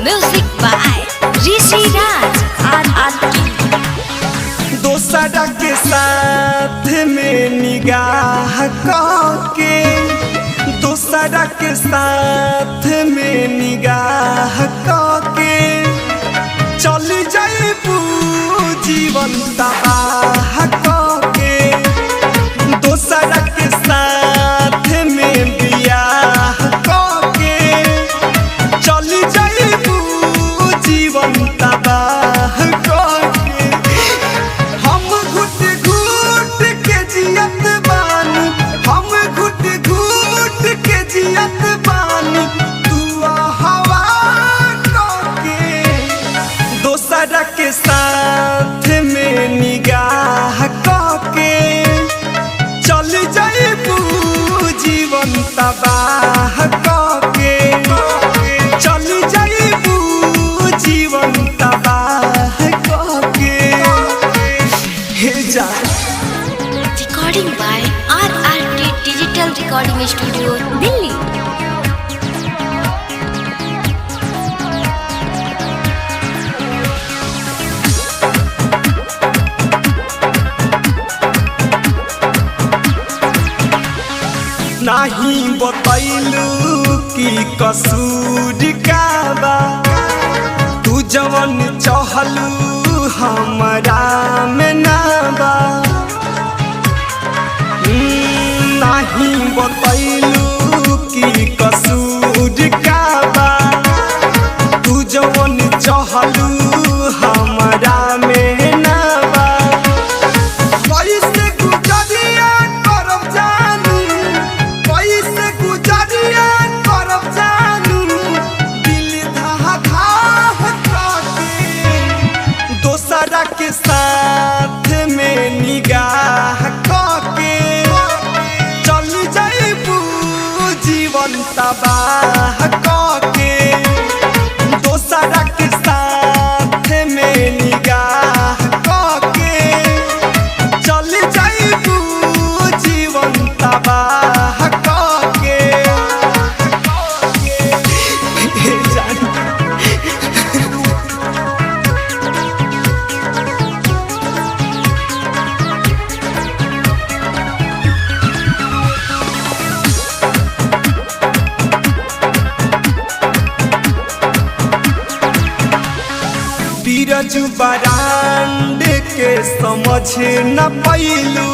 Music by Rishi Raj RRT। दोसरा के साथ में निगाह करके, दोसरा के साथ में निगाह करके चल जाइबू जीवन तबाह करके। दोसरा के साथ में बियाह करके चल जाइबू जीवन तबाह करके। हम घुट घुट के जियत बानी, हम घुट घुट के जियत बानी, दुआ हवा करके। दोसरा के साथ में निगाह करके चल जाइबू जीवन तबाह करके। चल जाइबू जीवन तबाह करके। हे जान Recording by RRT Digital Recording Studio, Delhi। नाही बतैलू कि कसूर का बा, तू जवन चहलू हमरा में ना बा। नाही बतैलू कि कसूर का बा, तू जवन चहलू हमरा में ना बा। कैसे गुजरिया करब जानू, कैसे गुजरिया करब जानू, दिल धाह धाह करके। दोसरा के साथ में निगाह करके चल जाइबू जीवन तबाह करके। दोसरा के साथ में निगाह करके चल जाइबू जीवन तबाह करके। हे जान बीरजू बरांड के समझ न पैलू,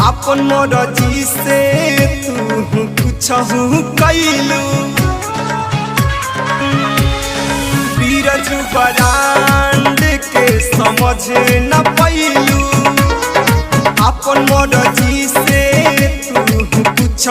अपन मर्जी से तू कुछ कैलू। बीरजू बरांड के समझ न पैलू, अपन मर्जी से तू कुछ